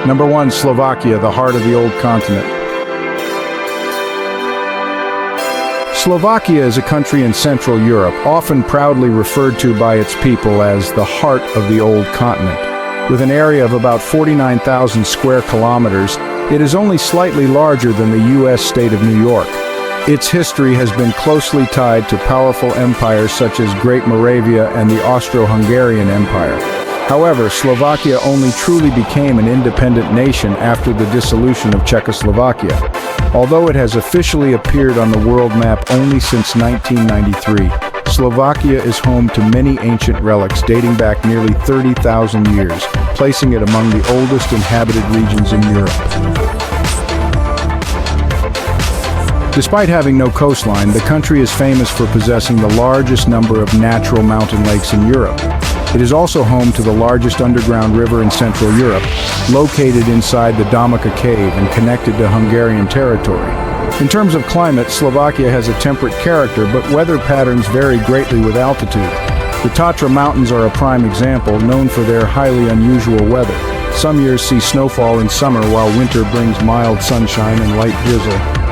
Number 1, Slovakia, the heart of the old continent. Slovakia is a country in Central Europe, often proudly referred to by its people as the heart of the old continent. With an area of about 49,000 square kilometers, it is only slightly larger than the U.S. state of New York. Its history has been closely tied to powerful empires such as Great Moravia and the Austro-Hungarian Empire. However, Slovakia only truly became an independent nation after the dissolution of Czechoslovakia. Although it has officially appeared on the world map only since 1993, Slovakia is home to many ancient relics dating back nearly 30,000 years, placing it among the oldest inhabited regions in Europe. Despite having no coastline, the country is famous for possessing the largest number of natural mountain lakes in Europe. It is also home to the largest underground river in Central Europe, located inside the Domica Cave and connected to Hungarian territory. In terms of climate, Slovakia has a temperate character, but weather patterns vary greatly with altitude. The Tatra Mountains are a prime example, known for their highly unusual weather. Some years see snowfall in summer, while winter brings mild sunshine and light drizzle.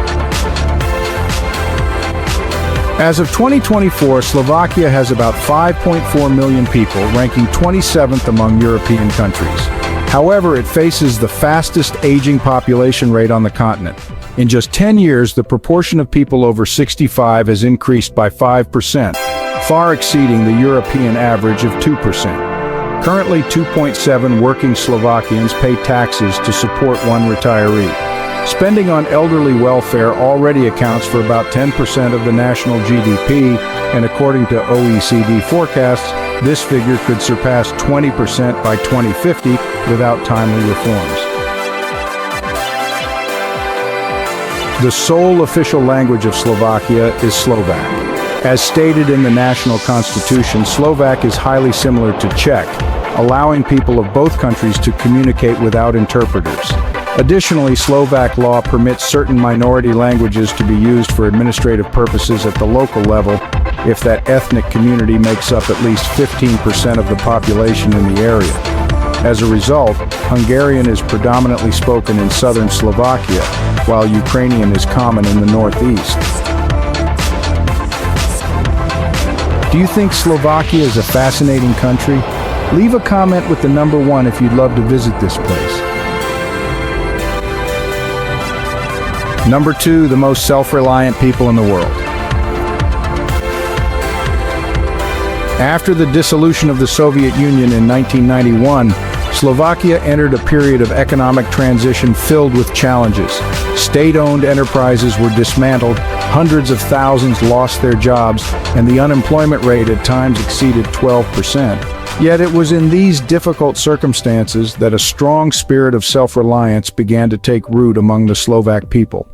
As of 2024, Slovakia has about 5.4 million people, ranking 27th among European countries. However, it faces the fastest aging population rate on the continent. In just 10 years, the proportion of people over 65 has increased by 5%, far exceeding the European average of 2%. Currently, 2.7 working Slovakians pay taxes to support one retiree. Spending on elderly welfare already accounts for about 10% of the national GDP, and according to OECD forecasts, this figure could surpass 20% by 2050 without timely reforms. The sole official language of Slovakia is Slovak. As stated in the national constitution, Slovak is highly similar to Czech, allowing people of both countries to communicate without interpreters. Additionally, Slovak law permits certain minority languages to be used for administrative purposes at the local level if that ethnic community makes up at least 15% of the population in the area. As a result, Hungarian is predominantly spoken in southern Slovakia, while Ukrainian is common in the northeast. Do you think Slovakia is a fascinating country? Leave a comment with the number 1 if you'd love to visit this place. Number 2, the most self-reliant people in the world. After the dissolution of the Soviet Union in 1991, Slovakia entered a period of economic transition filled with challenges. State-owned enterprises were dismantled, hundreds of thousands lost their jobs, and the unemployment rate at times exceeded 12%. Yet it was in these difficult circumstances that a strong spirit of self-reliance began to take root among the Slovak people.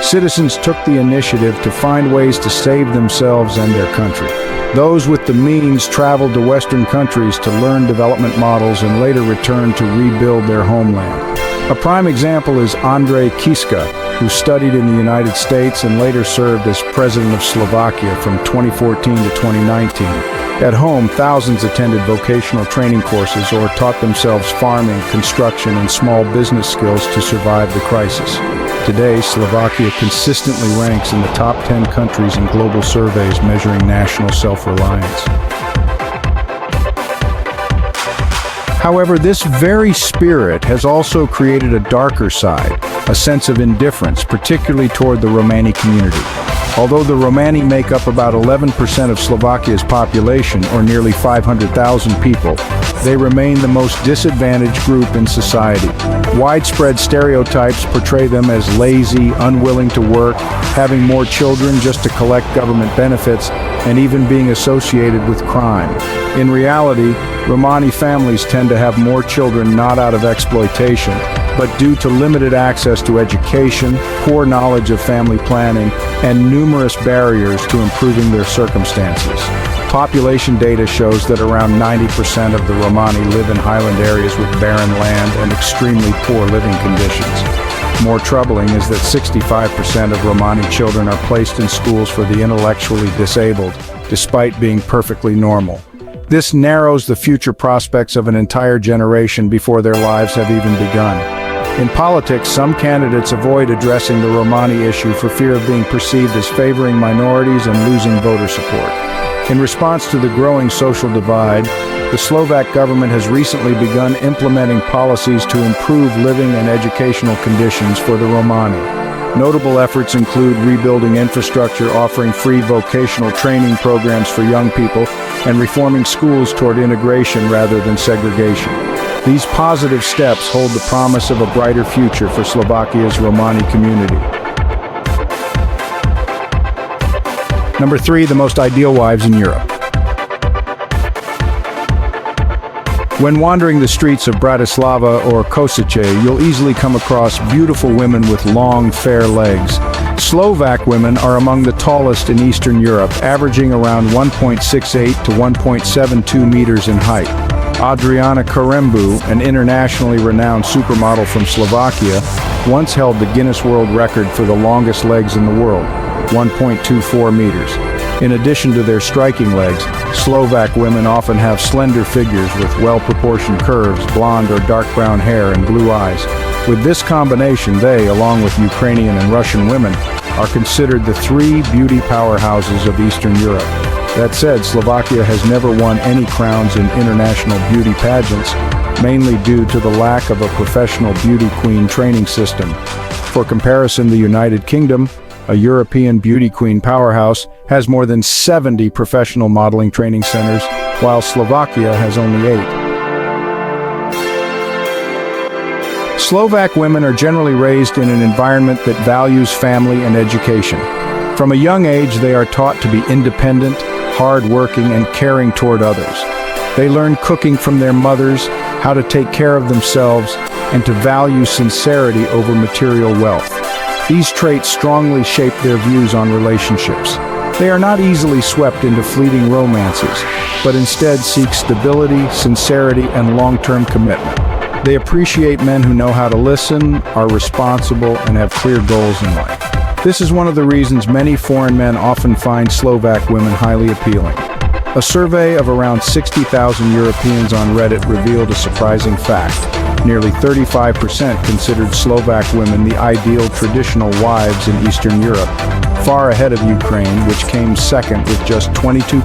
Citizens took the initiative to find ways to save themselves and their country. Those with the means traveled to Western countries to learn development models and later returned to rebuild their homeland. A prime example is Andrej Kiska, who studied in the United States and later served as president of Slovakia from 2014 to 2019. At home, thousands attended vocational training courses or taught themselves farming, construction, and small business skills to survive the crisis. Today, Slovakia consistently ranks in the top 10 countries in global surveys measuring national self-reliance. However, this very spirit has also created a darker side, a sense of indifference, particularly toward the Romani community. Although the Romani make up about 11% of Slovakia's population, or nearly 500,000 people, they remain the most disadvantaged group in society. Widespread stereotypes portray them as lazy, unwilling to work, having more children just to collect government benefits, and even being associated with crime. In reality, Romani families tend to have more children not out of exploitation, but due to limited access to education, poor knowledge of family planning, and numerous barriers to improving their circumstances. Population data shows that around 90% of the Romani live in highland areas with barren land and extremely poor living conditions. More troubling is that 65% of Romani children are placed in schools for the intellectually disabled, despite being perfectly normal. This narrows the future prospects of an entire generation before their lives have even begun. In politics, some candidates avoid addressing the Romani issue for fear of being perceived as favoring minorities and losing voter support. In response to the growing social divide, the Slovak government has recently begun implementing policies to improve living and educational conditions for the Romani. Notable efforts include rebuilding infrastructure, offering free vocational training programs for young people, and reforming schools toward integration rather than segregation. These positive steps hold the promise of a brighter future for Slovakia's Romani community. Number 3, the most ideal wives in Europe. When wandering the streets of Bratislava or Košice, you'll easily come across beautiful women with long, fair legs. Slovak women are among the tallest in Eastern Europe, averaging around 1.68 to 1.72 meters in height. Adriana Karembu, an internationally renowned supermodel from Slovakia, once held the Guinness World Record for the longest legs in the world, 1.24 meters. In addition to their striking legs, Slovak women often have slender figures with well-proportioned curves, blonde or dark brown hair, and blue eyes. With this combination, they, along with Ukrainian and Russian women, are considered the 3 beauty powerhouses of Eastern Europe. That said, Slovakia has never won any crowns in international beauty pageants, mainly due to the lack of a professional beauty queen training system. For comparison, the United Kingdom, a European beauty queen powerhouse, has more than 70 professional modeling training centers, while Slovakia has only 8. Slovak women are generally raised in an environment that values family and education. From a young age, they are taught to be independent, hard-working, and caring toward others. They learn cooking from their mothers, how to take care of themselves, and to value sincerity over material wealth. These traits strongly shape their views on relationships. They are not easily swept into fleeting romances, but instead seek stability, sincerity, and long-term commitment. They appreciate men who know how to listen, are responsible, and have clear goals in life. This is one of the reasons many foreign men often find Slovak women highly appealing. A survey of around 60,000 Europeans on Reddit revealed a surprising fact. Nearly 35% considered Slovak women the ideal traditional wives in Eastern Europe, far ahead of Ukraine, which came second with just 22%.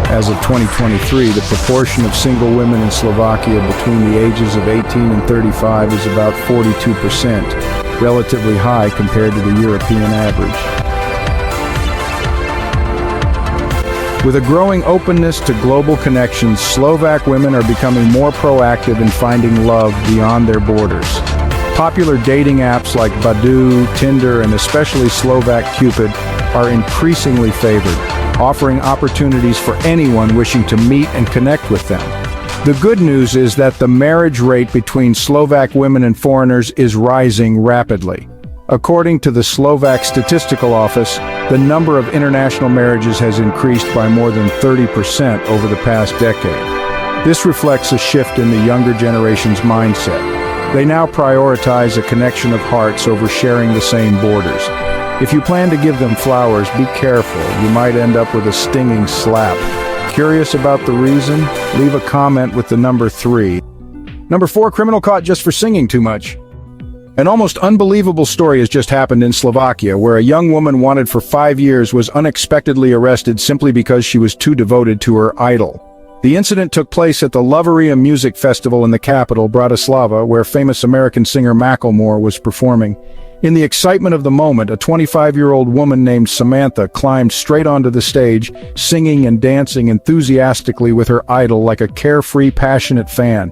As of 2023, the proportion of single women in Slovakia between the ages of 18 and 35 is about 42%, relatively high compared to the European average. With a growing openness to global connections, Slovak women are becoming more proactive in finding love beyond their borders. Popular dating apps like Badoo, Tinder, and especially Slovak Cupid are increasingly favored, offering opportunities for anyone wishing to meet and connect with them. The good news is that the marriage rate between Slovak women and foreigners is rising rapidly. According to the Slovak Statistical Office, the number of international marriages has increased by more than 30% over the past decade. This reflects a shift in the younger generation's mindset. They now prioritize a connection of hearts over sharing the same borders. If you plan to give them flowers, be careful. You might end up with a stinging slap. Curious about the reason? Leave a comment with the number 3. Number 4, criminal caught just for singing too much. An almost unbelievable story has just happened in Slovakia, where a young woman wanted for 5 years was unexpectedly arrested simply because she was too devoted to her idol. The incident took place at the Loveria Music Festival in the capital, Bratislava, where famous American singer Macklemore was performing. In the excitement of the moment, a 25-year-old woman named Samantha climbed straight onto the stage, singing and dancing enthusiastically with her idol like a carefree, passionate fan.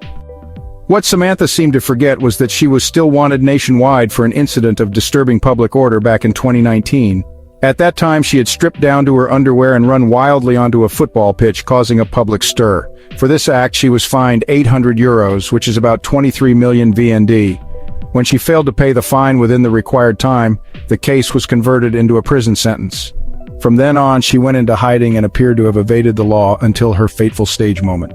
What Samantha seemed to forget was that she was still wanted nationwide for an incident of disturbing public order back in 2019. At that time, she had stripped down to her underwear and run wildly onto a football pitch, causing a public stir. For this act, she was fined €800, which is about 23 million VND. When she failed to pay the fine within the required time, the case was converted into a prison sentence. From then on, she went into hiding and appeared to have evaded the law until her fateful stage moment.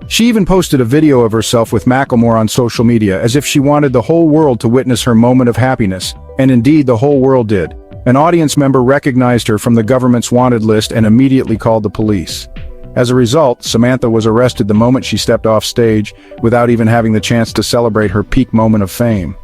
She even posted a video of herself with Macklemore on social media, as if she wanted the whole world to witness her moment of happiness, and indeed the whole world did. An audience member recognized her from the government's wanted list and immediately called the police. As a result, Samantha was arrested the moment she stepped off stage, without even having the chance to celebrate her peak moment of fame.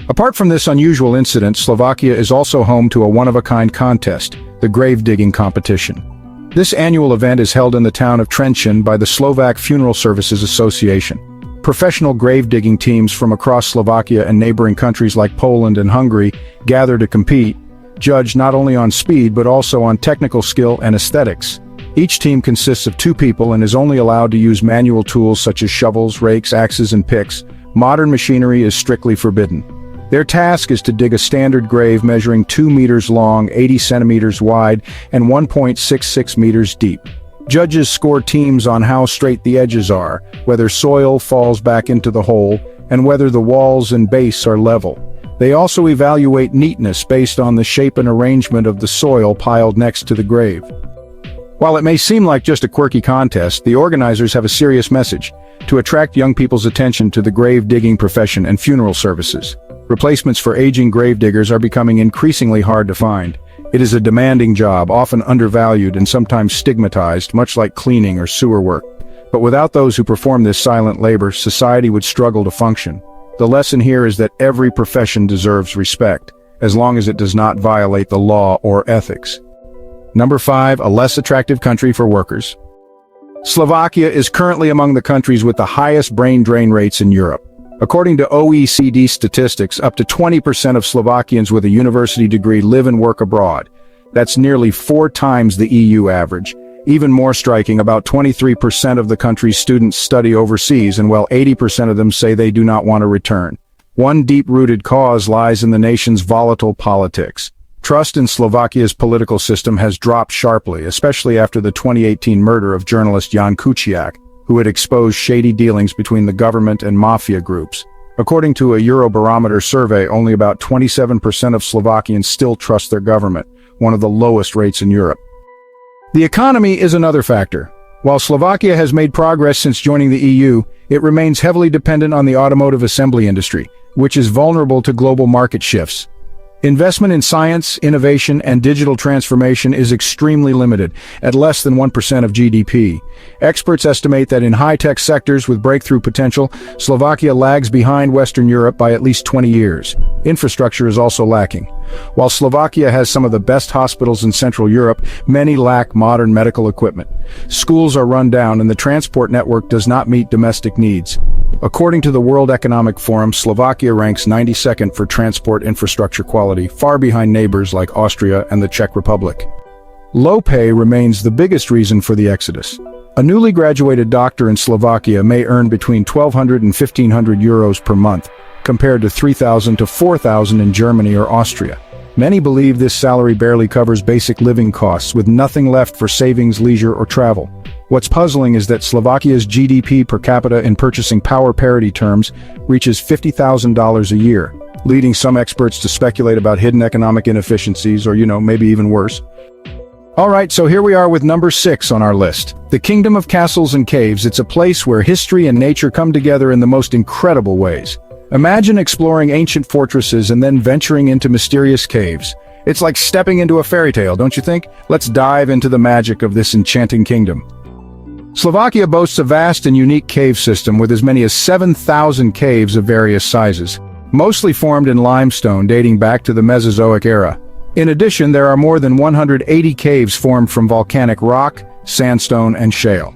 Apart from this unusual incident, Slovakia is also home to a one-of-a-kind contest, the grave digging competition. This annual event is held in the town of Trenčín by the Slovak Funeral Services Association. Professional grave digging teams from across Slovakia and neighboring countries like Poland and Hungary gather to compete, judged not only on speed but also on technical skill and aesthetics. Each team consists of 2 people and is only allowed to use manual tools such as shovels, rakes, axes, and picks. Modern machinery is strictly forbidden. Their task is to dig a standard grave measuring 2 meters long, 80 centimeters wide, and 1.66 meters deep. Judges score teams on how straight the edges are, whether soil falls back into the hole, and whether the walls and base are level. They also evaluate neatness based on the shape and arrangement of the soil piled next to the grave. While it may seem like just a quirky contest, the organizers have a serious message: to attract young people's attention to the grave digging profession and funeral services. Replacements for aging grave diggers are becoming increasingly hard to find. It is a demanding job, often undervalued and sometimes stigmatized, much like cleaning or sewer work. But without those who perform this silent labor, society would struggle to function. The lesson here is that every profession deserves respect, as long as it does not violate the law or ethics. Number 5, a less attractive country for workers. Slovakia is currently among the countries with the highest brain drain rates in Europe. According to OECD statistics, up to 20% of Slovakians with a university degree live and work abroad. That's nearly 4 times the EU average. Even more striking, about 23% of the country's students study overseas, and while 80% of them say they do not want to return. One deep-rooted cause lies in the nation's volatile politics. Trust in Slovakia's political system has dropped sharply, especially after the 2018 murder of journalist Jan Kuciak, who had exposed shady dealings between the government and mafia groups. According to a Eurobarometer survey, only about 27% of Slovakians still trust their government, one of the lowest rates in Europe. The economy is another factor. While Slovakia has made progress since joining the EU, it remains heavily dependent on the automotive assembly industry, which is vulnerable to global market shifts. Investment in science, innovation, and digital transformation is extremely limited, at less than 1% of GDP. Experts estimate that in high-tech sectors with breakthrough potential, Slovakia lags behind Western Europe by at least 20 years. Infrastructure is also lacking. While Slovakia has some of the best hospitals in Central Europe, many lack modern medical equipment. Schools are run down and the transport network does not meet domestic needs. According to the World Economic Forum, Slovakia ranks 92nd for transport infrastructure quality, far behind neighbors like Austria and the Czech Republic. Low pay remains the biggest reason for the exodus. A newly graduated doctor in Slovakia may earn between 1,200 and 1,500 euros per month, compared to 3,000 to 4,000 in Germany or Austria. Many believe this salary barely covers basic living costs, with nothing left for savings, leisure, or travel. What's puzzling is that Slovakia's GDP per capita in purchasing power parity terms reaches $50,000 a year, leading some experts to speculate about hidden economic inefficiencies or, maybe even worse. Alright, so here we are with number 6 on our list. The Kingdom of Castles and Caves. It's a place where history and nature come together in the most incredible ways. Imagine exploring ancient fortresses and then venturing into mysterious caves. It's like stepping into a fairy tale, don't you think? Let's dive into the magic of this enchanting kingdom. Slovakia boasts a vast and unique cave system with as many as 7,000 caves of various sizes, mostly formed in limestone dating back to the Mesozoic era. In addition, there are more than 180 caves formed from volcanic rock, sandstone, and shale.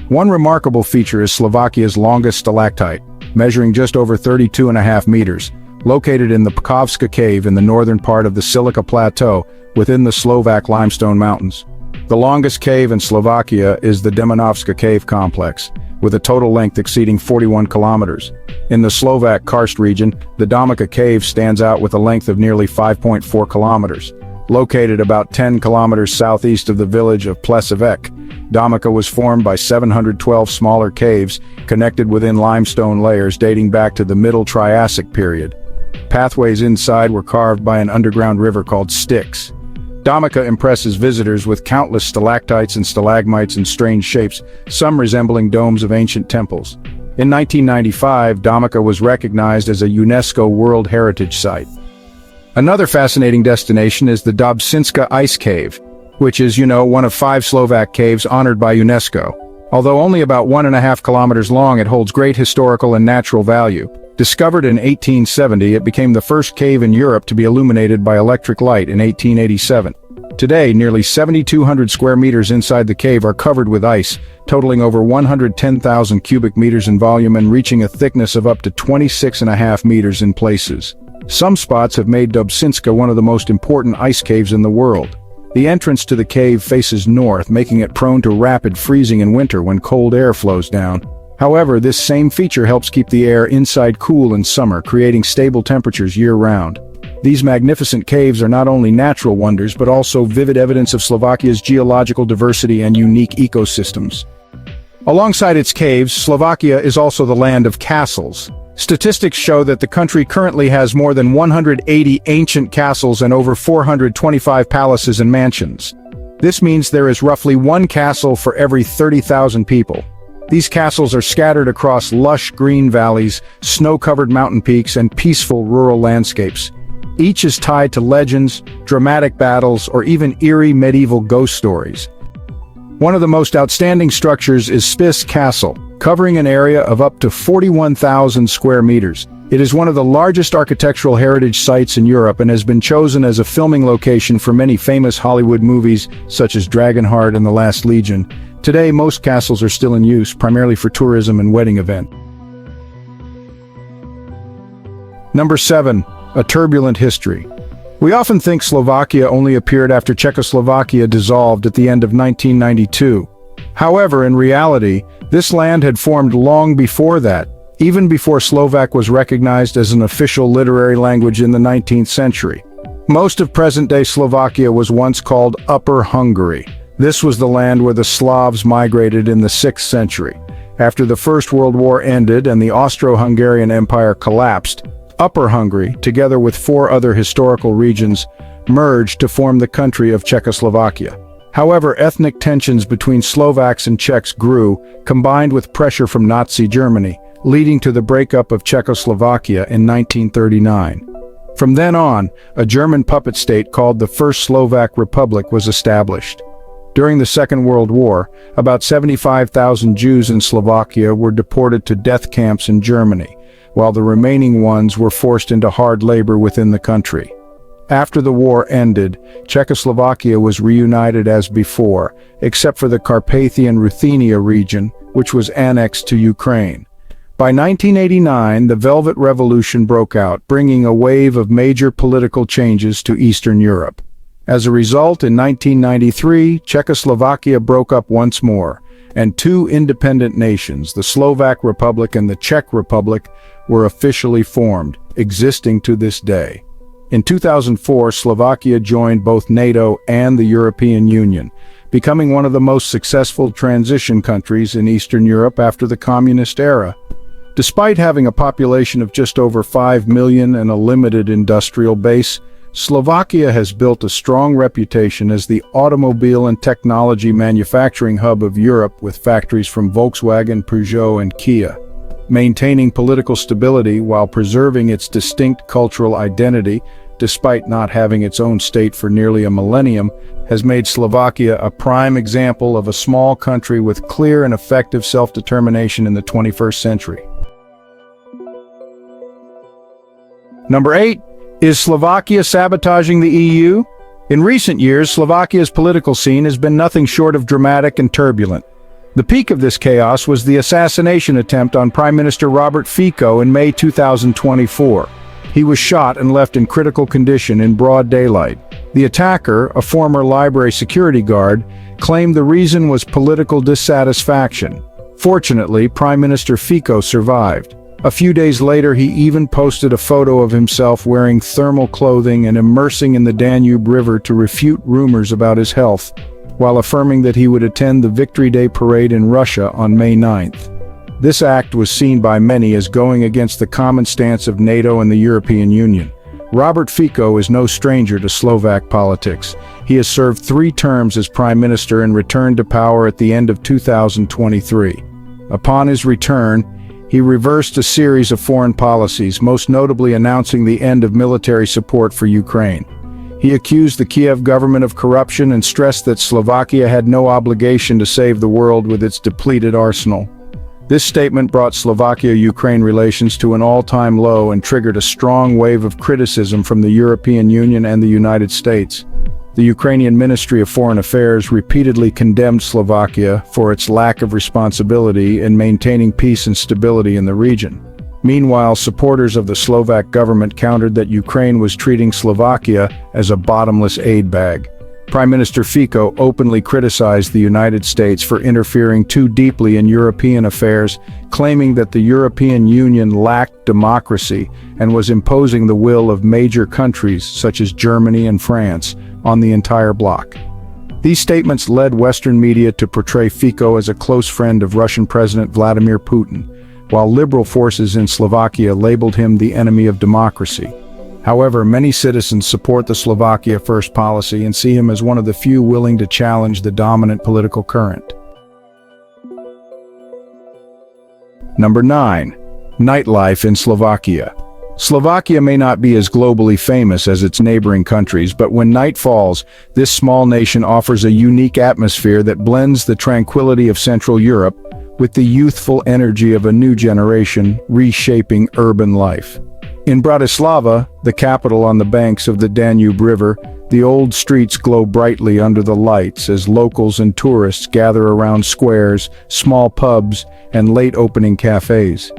One remarkable feature is Slovakia's longest stalactite, measuring just over 32.5 meters, located in the Pkovska Cave in the northern part of the Silica Plateau within the Slovak limestone mountains. The longest cave in Slovakia is the Demonovska Cave complex, with a total length exceeding 41 kilometers. In the Slovak karst region, the Domica Cave stands out with a length of nearly 5.4 kilometers. Located about 10 kilometers southeast of the village of Plesovek, Domica was formed by 712 smaller caves connected within limestone layers dating back to the Middle Triassic period. Pathways inside were carved by an underground river called Styx. Domica impresses visitors with countless stalactites and stalagmites in strange shapes, some resembling domes of ancient temples. In 1995, Domica was recognized as a UNESCO World Heritage Site. Another fascinating destination is the Dobšinska Ice Cave. which is, one of 5 Slovak caves honored by UNESCO. Although only about 1.5 kilometers long, it holds great historical and natural value. Discovered in 1870, it became the first cave in Europe to be illuminated by electric light in 1887. Today, nearly 7,200 square meters inside the cave are covered with ice, totaling over 110,000 cubic meters in volume and reaching a thickness of up to 26.5 meters in places. Some spots have made Dobšinska one of the most important ice caves in the world. The entrance to the cave faces north, making it prone to rapid freezing in winter when cold air flows down. However, this same feature helps keep the air inside cool in summer, creating stable temperatures year-round. These magnificent caves are not only natural wonders but also vivid evidence of Slovakia's geological diversity and unique ecosystems. Alongside its caves, Slovakia is also the land of castles. Statistics show that the country currently has more than 180 ancient castles and over 425 palaces and mansions. This means there is roughly one castle for every 30,000 people. These castles are scattered across lush green valleys, snow-covered mountain peaks, and peaceful rural landscapes. Each is tied to legends, dramatic battles, or even eerie medieval ghost stories. One of the most outstanding structures is Spiš Castle, covering an area of up to 41,000 square meters. It is one of the largest architectural heritage sites in Europe and has been chosen as a filming location for many famous Hollywood movies such as Dragonheart and The Last Legion. Today, most castles are still in use, primarily for tourism and wedding events. Number 7. A turbulent history. We often think Slovakia only appeared after Czechoslovakia dissolved at the end of 1992. However, in reality, this land had formed long before that, even before Slovak was recognized as an official literary language in the 19th century. Most of present-day Slovakia was once called Upper Hungary. This was the land where the Slavs migrated in the 6th century. After the First World War ended and the Austro-Hungarian Empire collapsed, Upper Hungary, together with 4 other historical regions, merged to form the country of Czechoslovakia. However, ethnic tensions between Slovaks and Czechs grew, combined with pressure from Nazi Germany, leading to the breakup of Czechoslovakia in 1939. From then on, a German puppet state called the First Slovak Republic was established. During the Second World War, about 75,000 Jews in Slovakia were deported to death camps in Germany, while the remaining ones were forced into hard labor within the country. After the war ended, Czechoslovakia was reunited as before, except for the Carpathian-Ruthenia region, which was annexed to Ukraine. By 1989, the Velvet Revolution broke out, bringing a wave of major political changes to Eastern Europe. As a result, in 1993, Czechoslovakia broke up once more, and 2 independent nations, the Slovak Republic and the Czech Republic, were officially formed, existing to this day. In 2004, Slovakia joined both NATO and the European Union, becoming one of the most successful transition countries in Eastern Europe after the communist era. Despite having a population of just over 5 million and a limited industrial base, Slovakia has built a strong reputation as the automobile and technology manufacturing hub of Europe, with factories from Volkswagen, Peugeot, and Kia. Maintaining political stability while preserving its distinct cultural identity, despite not having its own state for nearly a millennium, has made Slovakia a prime example of a small country with clear and effective self-determination in the 21st century. Number 8. Is Slovakia sabotaging the EU? In recent years, Slovakia's political scene has been nothing short of dramatic and turbulent. The peak of this chaos was the assassination attempt on Prime Minister Robert Fico in May 2024. He was shot and left in critical condition in broad daylight. The attacker, a former library security guard, claimed the reason was political dissatisfaction. Fortunately, Prime Minister Fico survived. A few days later, he even posted a photo of himself wearing thermal clothing and immersing in the Danube River to refute rumors about his health, while affirming that he would attend the Victory Day parade in Russia on May 9th. This act was seen by many as going against the common stance of NATO and the European Union. Robert Fico is no stranger to Slovak politics. He has served 3 terms as prime minister and returned to power at the end of 2023. Upon his return, he reversed a series of foreign policies, most notably announcing the end of military support for Ukraine. He accused the Kiev government of corruption and stressed that Slovakia had no obligation to save the world with its depleted arsenal. This statement brought Slovakia-Ukraine relations to an all-time low and triggered a strong wave of criticism from the European Union and the United States. The Ukrainian Ministry of Foreign Affairs repeatedly condemned Slovakia for its lack of responsibility in maintaining peace and stability in the region. Meanwhile, supporters of the Slovak government countered that Ukraine was treating Slovakia as a bottomless aid bag. Prime Minister Fico openly criticized the United States for interfering too deeply in European affairs, claiming that the European Union lacked democracy and was imposing the will of major countries such as Germany and France on the entire bloc. These statements led Western media to portray Fico as a close friend of Russian President Vladimir Putin, while liberal forces in Slovakia labeled him the enemy of democracy. However, many citizens support the Slovakia First policy and see him as one of the few willing to challenge the dominant political current. Number 9. Nightlife in Slovakia. Slovakia may not be as globally famous as its neighboring countries, but when night falls, this small nation offers a unique atmosphere that blends the tranquility of Central Europe with the youthful energy of a new generation reshaping urban life. In Bratislava, the capital on the banks of the Danube River, the old streets glow brightly under the lights as locals and tourists gather around squares, small pubs, and late-opening cafes.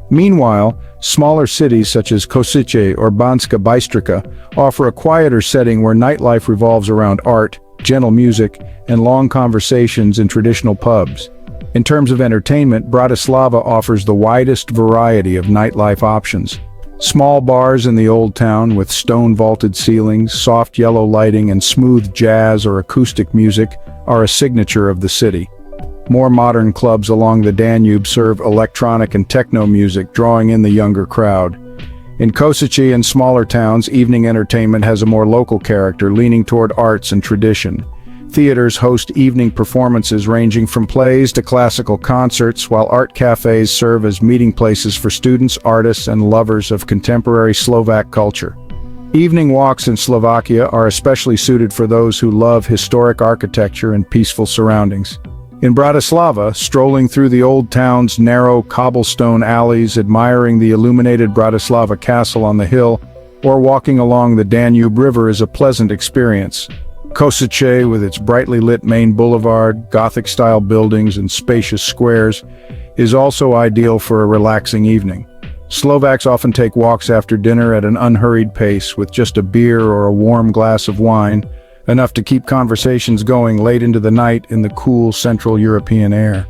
Meanwhile, smaller cities such as Košice or Banska Bystrica offer a quieter setting where nightlife revolves around art, gentle music, and long conversations in traditional pubs. In terms of entertainment, Bratislava offers the widest variety of nightlife options. Small bars in the old town with stone-vaulted ceilings, soft yellow lighting, and smooth jazz or acoustic music are a signature of the city. More modern clubs along the Danube serve electronic and techno music, drawing in the younger crowd. In Košice and smaller towns, evening entertainment has a more local character, leaning toward arts and tradition. Theaters host evening performances ranging from plays to classical concerts, while art cafes serve as meeting places for students, artists, and lovers of contemporary Slovak culture. Evening walks in Slovakia are especially suited for those who love historic architecture and peaceful surroundings. In Bratislava, strolling through the old town's narrow cobblestone alleys, admiring the illuminated Bratislava Castle on the hill, or walking along the Danube River is a pleasant experience. Košice, with its brightly lit main boulevard, Gothic-style buildings, and spacious squares, is also ideal for a relaxing evening. Slovaks often take walks after dinner at an unhurried pace with just a beer or a warm glass of wine, enough to keep conversations going late into the night in the cool Central European air.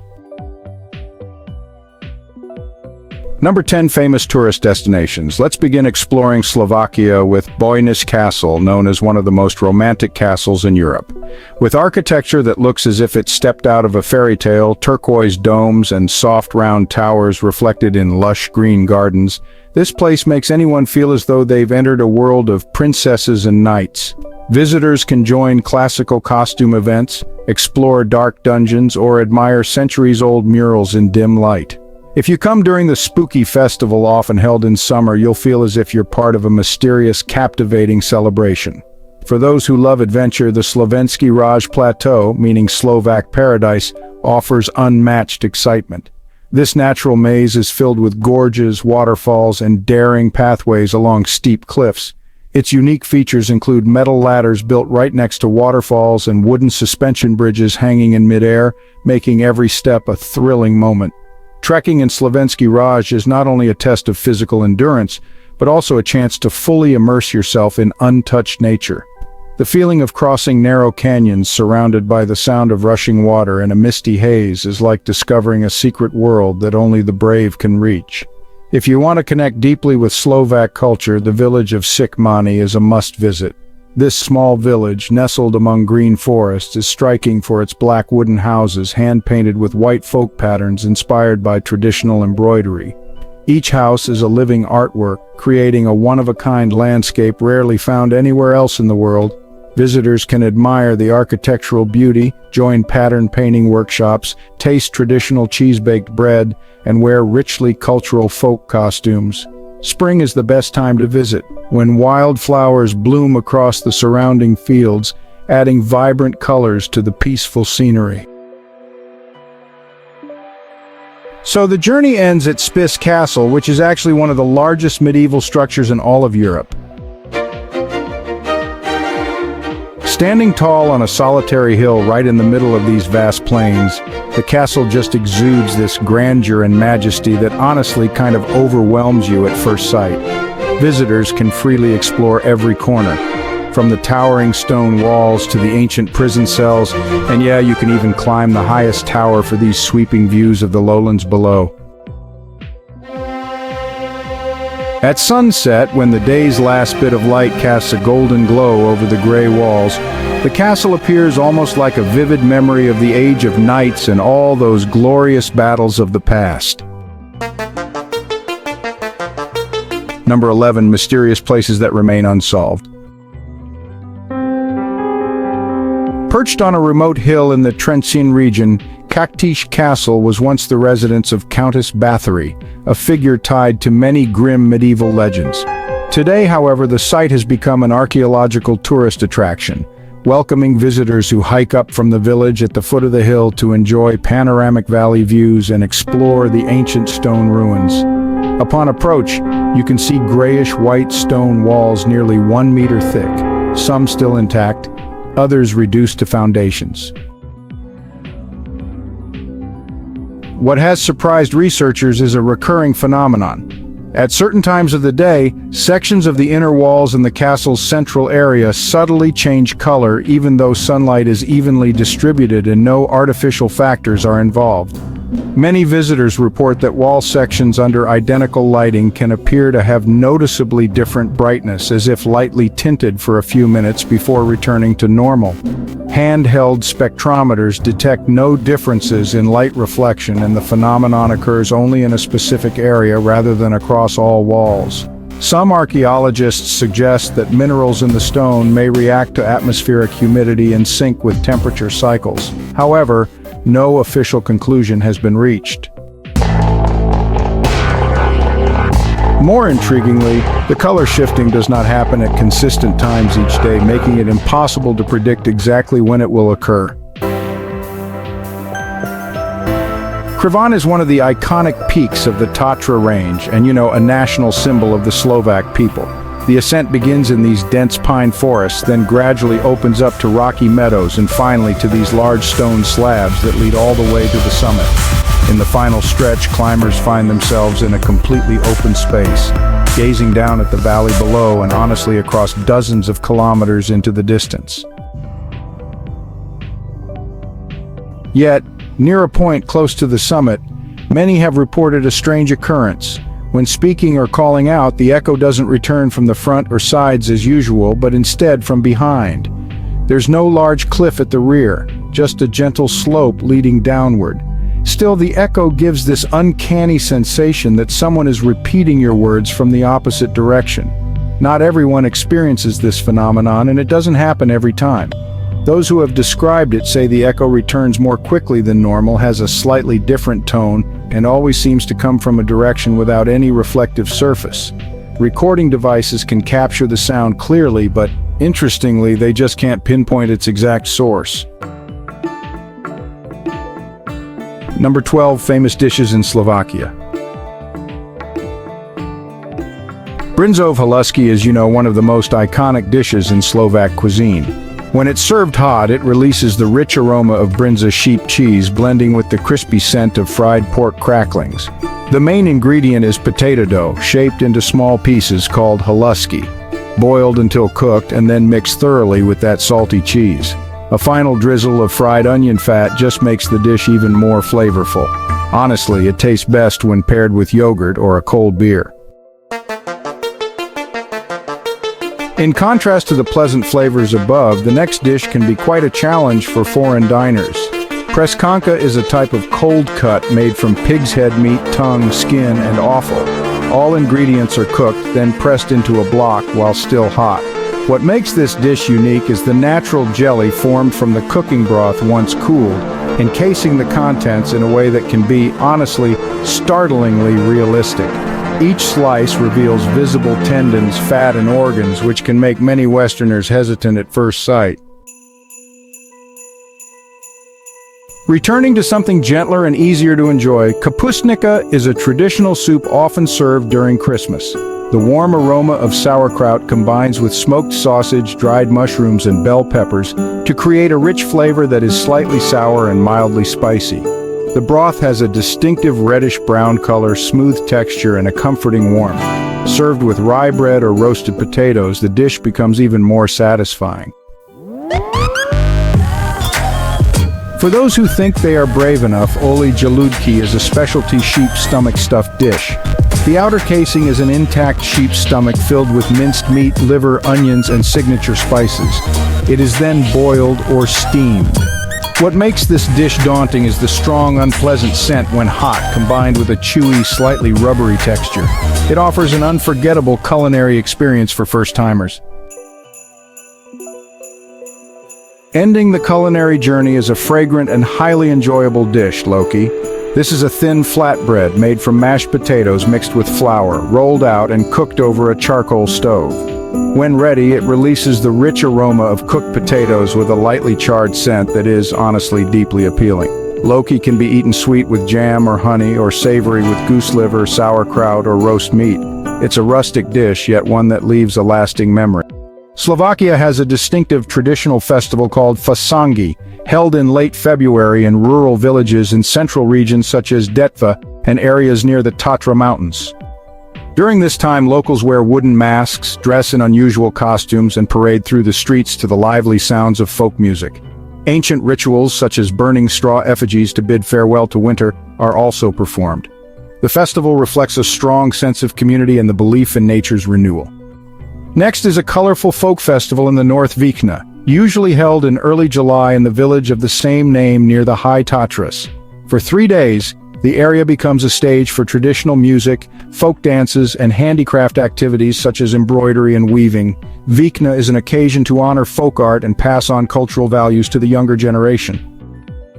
Number 10 famous tourist destinations. Let's begin exploring Slovakia with Bojnice Castle, known as one of the most romantic castles in Europe. With architecture that looks as if it stepped out of a fairy tale, turquoise domes and soft round towers reflected in lush green gardens, this place makes anyone feel as though they've entered a world of princesses and knights. Visitors can join classical costume events, explore dark dungeons, or admire centuries-old murals in dim light. If you come during the spooky festival often held in summer, you'll feel as if you're part of a mysterious, captivating celebration. For those who love adventure, the Slovenský Raj Plateau, meaning Slovak paradise, offers unmatched excitement. This natural maze is filled with gorges, waterfalls, and daring pathways along steep cliffs. Its unique features include metal ladders built right next to waterfalls and wooden suspension bridges hanging in midair, making every step a thrilling moment. Trekking in Slovenský Raj is not only a test of physical endurance, but also a chance to fully immerse yourself in untouched nature. The feeling of crossing narrow canyons surrounded by the sound of rushing water and a misty haze is like discovering a secret world that only the brave can reach. If you want to connect deeply with Slovak culture, the village of Sikmani is a must-visit. This small village, nestled among green forests, is striking for its black wooden houses hand-painted with white folk patterns inspired by traditional embroidery. Each house is a living artwork, creating a one-of-a-kind landscape rarely found anywhere else in the world. Visitors can admire the architectural beauty, join pattern painting workshops, taste traditional cheese-baked bread, and wear richly cultural folk costumes. Spring is the best time to visit, when wildflowers bloom across the surrounding fields, adding vibrant colors to the peaceful scenery. So the journey ends at Spiš Castle, which is actually one of the largest medieval structures in all of Europe. Standing tall on a solitary hill right in the middle of these vast plains, the castle just exudes this grandeur and majesty that honestly kind of overwhelms you at first sight. Visitors can freely explore every corner, from the towering stone walls to the ancient prison cells, and yeah, you can even climb the highest tower for these sweeping views of the lowlands below. At sunset, when the day's last bit of light casts a golden glow over the gray walls, the castle appears almost like a vivid memory of the age of knights and all those glorious battles of the past. Number 11. Mysterious places that remain unsolved. Perched on a remote hill in the Trenčín region, Kaktiš Castle was once the residence of Countess Bathory, a figure tied to many grim medieval legends. Today, however, the site has become an archaeological tourist attraction, welcoming visitors who hike up from the village at the foot of the hill to enjoy panoramic valley views and explore the ancient stone ruins. Upon approach, you can see grayish-white stone walls nearly 1 meter thick, some still intact, others reduced to foundations. What has surprised researchers is a recurring phenomenon. At certain times of the day, sections of the inner walls in the castle's central area subtly change color even though sunlight is evenly distributed and no artificial factors are involved. Many visitors report that wall sections under identical lighting can appear to have noticeably different brightness, as if lightly tinted for a few minutes before returning to normal. Handheld spectrometers detect no differences in light reflection, and the phenomenon occurs only in a specific area rather than across all walls. Some archaeologists suggest that minerals in the stone may react to atmospheric humidity and sync with temperature cycles. However, no official conclusion has been reached. More intriguingly, the color shifting does not happen at consistent times each day, making it impossible to predict exactly when it will occur. Krivan is one of the iconic peaks of the Tatra range and, a national symbol of the Slovak people. The ascent begins in these dense pine forests, then gradually opens up to rocky meadows and finally to these large stone slabs that lead all the way to the summit. In the final stretch, climbers find themselves in a completely open space, gazing down at the valley below and honestly across dozens of kilometers into the distance. Yet, near a point close to the summit, many have reported a strange occurrence. When speaking or calling out, the echo doesn't return from the front or sides as usual, but instead from behind. There's no large cliff at the rear, just a gentle slope leading downward. Still, the echo gives this uncanny sensation that someone is repeating your words from the opposite direction. Not everyone experiences this phenomenon, and it doesn't happen every time. Those who have described it say the echo returns more quickly than normal, has a slightly different tone, and always seems to come from a direction without any reflective surface. Recording devices can capture the sound clearly, but interestingly, they just can't pinpoint its exact source. Number 12. Famous dishes in Slovakia. Brinzov haluski is, one of the most iconic dishes in Slovak cuisine. When it's served hot, it releases the rich aroma of brinza sheep cheese blending with the crispy scent of fried pork cracklings. The main ingredient is potato dough, shaped into small pieces called haluski, boiled until cooked and then mixed thoroughly with that salty cheese. A final drizzle of fried onion fat just makes the dish even more flavorful. Honestly, it tastes best when paired with yogurt or a cold beer. In contrast to the pleasant flavors above, the next dish can be quite a challenge for foreign diners. Preskanka is a type of cold cut made from pig's head meat, tongue, skin, and offal. All ingredients are cooked, then pressed into a block while still hot. What makes this dish unique is the natural jelly formed from the cooking broth once cooled, encasing the contents in a way that can be, honestly, startlingly realistic. Each slice reveals visible tendons, fat, and organs, which can make many Westerners hesitant at first sight. Returning to something gentler and easier to enjoy, kapustnica is a traditional soup often served during Christmas. The warm aroma of sauerkraut combines with smoked sausage, dried mushrooms, and bell peppers to create a rich flavor that is slightly sour and mildly spicy. The broth has a distinctive reddish-brown color, smooth texture, and a comforting warmth. Served with rye bread or roasted potatoes, the dish becomes even more satisfying. For those who think they are brave enough, Oli jaludki is a specialty sheep stomach stuffed dish. The outer casing is an intact sheep stomach filled with minced meat, liver, onions, and signature spices. It is then boiled or steamed. What makes this dish daunting is the strong, unpleasant scent when hot, combined with a chewy, slightly rubbery texture. It offers an unforgettable culinary experience for first-timers. Ending the culinary journey is a fragrant and highly enjoyable dish, Loki. This is a thin flatbread made from mashed potatoes mixed with flour, rolled out and cooked over a charcoal stove. When ready, it releases the rich aroma of cooked potatoes with a lightly charred scent that is, honestly, deeply appealing. Loki can be eaten sweet with jam or honey, or savory with goose liver, sauerkraut, or roast meat. It's a rustic dish, yet one that leaves a lasting memory. Slovakia has a distinctive traditional festival called Fasangi, held in late February in rural villages in central regions such as Detva and areas near the Tatra Mountains. During this time, locals wear wooden masks, dress in unusual costumes, and parade through the streets to the lively sounds of folk music. Ancient rituals such as burning straw effigies to bid farewell to winter are also performed. The festival reflects a strong sense of community and the belief in nature's renewal. Next is a colorful folk festival in the North Vikna, usually held in early July in the village of the same name near the High Tatras. For 3 days, the area becomes a stage for traditional music, folk dances, and handicraft activities such as embroidery and weaving. Vikna is an occasion to honor folk art and pass on cultural values to the younger generation.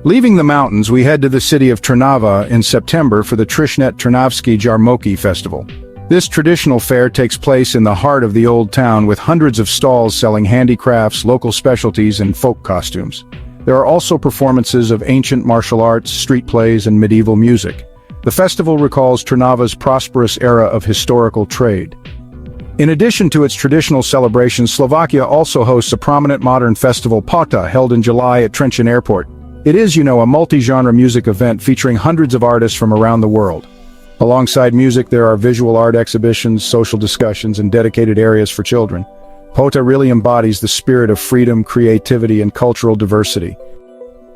Leaving the mountains, we head to the city of Trnava in September for the Trishnet Trnavski Jarmoki Festival. This traditional fair takes place in the heart of the old town with hundreds of stalls selling handicrafts, local specialties, and folk costumes. There are also performances of ancient martial arts, street plays, and medieval music. The festival recalls Trnava's prosperous era of historical trade. In addition to its traditional celebrations, Slovakia also hosts a prominent modern festival, Pota, held in July at Trenčín Airport. It is, a multi-genre music event featuring hundreds of artists from around the world. Alongside music, there are visual art exhibitions, social discussions, and dedicated areas for children. Pota really embodies the spirit of freedom, creativity, and cultural diversity.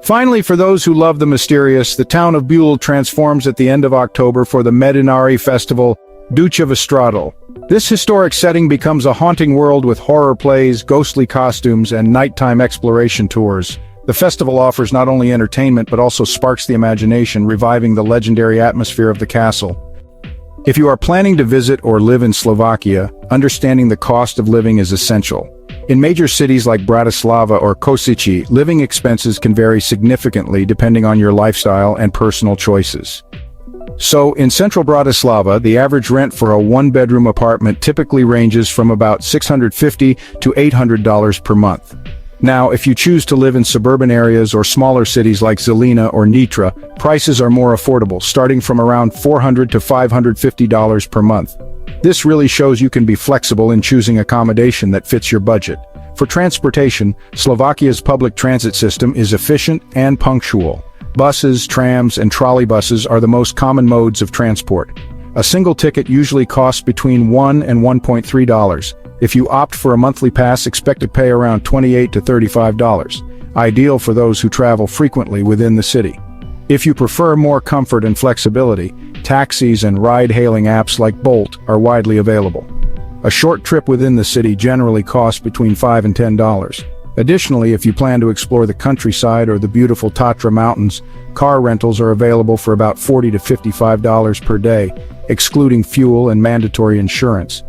Finally, for those who love the mysterious, the town of Bulle transforms at the end of October for the Medinari festival, Ducha Vestradal. This historic setting becomes a haunting world with horror plays, ghostly costumes, and nighttime exploration tours. The festival offers not only entertainment but also sparks the imagination, reviving the legendary atmosphere of the castle. If you are planning to visit or live in Slovakia, understanding the cost of living is essential. In major cities like Bratislava or Košice, living expenses can vary significantly depending on your lifestyle and personal choices. So, in central Bratislava, the average rent for a one-bedroom apartment typically ranges from about $650 to $800 per month. Now, if you choose to live in suburban areas or smaller cities like Žilina or Nitra, prices are more affordable, starting from around $400 to $550 per month. This really shows you can be flexible in choosing accommodation that fits your budget. For transportation, Slovakia's public transit system is efficient and punctual. Buses, trams, and trolleybuses are the most common modes of transport. A single ticket usually costs between $1 and $1.3. If you opt for a monthly pass, expect to pay around $28 to $35, ideal for those who travel frequently within the city. If you prefer more comfort and flexibility, taxis and ride-hailing apps like Bolt are widely available. A short trip within the city generally costs between $5 and $10. Additionally, if you plan to explore the countryside or the beautiful Tatra Mountains, car rentals are available for about $40 to $55 per day, excluding fuel and mandatory insurance.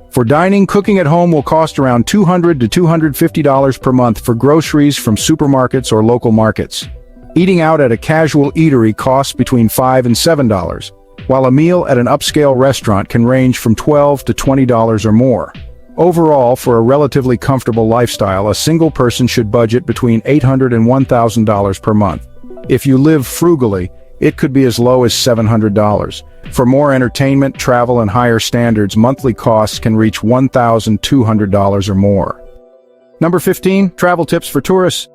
For dining, cooking at home will cost around $200 to $250 per month for groceries from supermarkets or local markets. Eating out at a casual eatery costs between $5 and $7. while a meal at an upscale restaurant can range from $12 to $20 or more. Overall, for a relatively comfortable lifestyle, a single person should budget between $800 and $1,000 per month. If you live frugally, it could be as low as $700. For more entertainment, travel, and higher standards, monthly costs can reach $1,200 or more. Number 15, travel tips for tourists.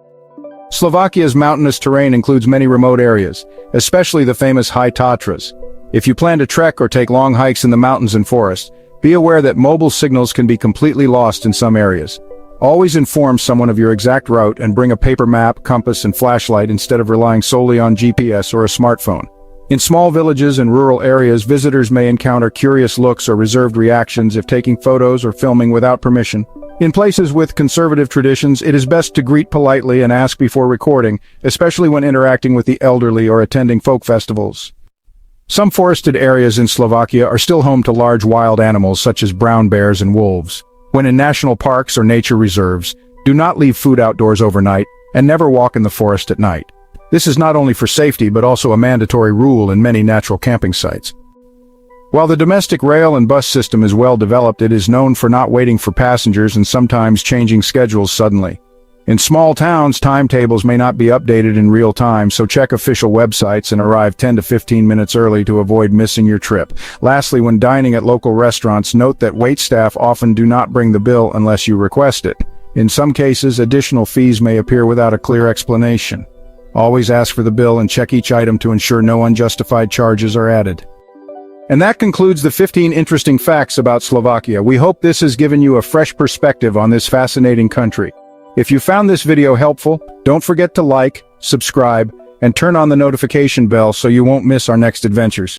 Slovakia's mountainous terrain includes many remote areas, especially the famous High Tatras. If you plan to trek or take long hikes in the mountains and forests, be aware that mobile signals can be completely lost in some areas. Always inform someone of your exact route and bring a paper map, compass, and flashlight instead of relying solely on GPS or a smartphone. In small villages and rural areas, visitors may encounter curious looks or reserved reactions if taking photos or filming without permission. In places with conservative traditions, it is best to greet politely and ask before recording, especially when interacting with the elderly or attending folk festivals. Some forested areas in Slovakia are still home to large wild animals such as brown bears and wolves. When in national parks or nature reserves, do not leave food outdoors overnight and never walk in the forest at night. This is not only for safety but also a mandatory rule in many natural camping sites. While the domestic rail and bus system is well developed, it is known for not waiting for passengers and sometimes changing schedules suddenly. In small towns, timetables may not be updated in real time, so check official websites and arrive 10 to 15 minutes early to avoid missing your trip. Lastly, when dining at local restaurants, note that waitstaff often do not bring the bill unless you request it. In some cases, additional fees may appear without a clear explanation. Always ask for the bill and check each item to ensure no unjustified charges are added. And that concludes the 15 interesting facts about Slovakia. We hope this has given you a fresh perspective on this fascinating country. If you found this video helpful, don't forget to like, subscribe, and turn on the notification bell so you won't miss our next adventures.